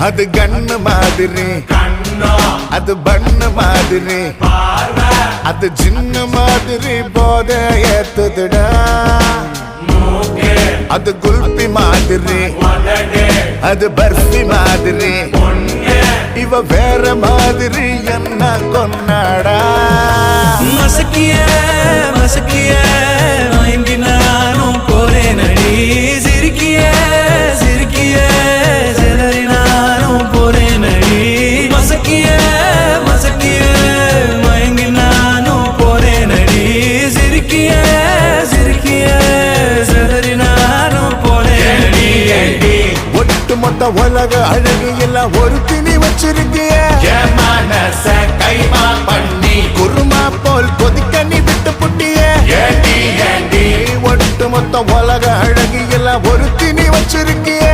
அது கண்ணு மாதிரி, அது பண்ணு மாதிரி, அது சின்ன மாதிரி போத ஏத்துதுடா. அது குல்பி மாதிரி, அது பர்ஃபி மாதிரி, இவ வேற மாதிரி என்ன கொண்டாடா. மசக்கிய மசக்கிய மயங்கி நானும் போறேன் அடி. சிரிக்கிய சிரிக்கிய சிதறி நானும் போறேன் அடி. மசக்கிய மசக்கிய மயங்கி நானும் போறேன் அடி. சிரிக்கிய சிரிக்கிய சிதறி நானும் போறேன் அடி. ஒட்டு மொத்த உலக அழகு எல்லாம் ஒரு திணி வச்சிருக்கிய. மனச கைமா பண்ணி குருமா போல் கொதிக்க நீ விட்டு புட்டிய. ஏண்டி ஏண்டி ஒட்டு மொத்த உலக அழகு எல்லாம் ஒரு திணி வச்சிருக்கிய.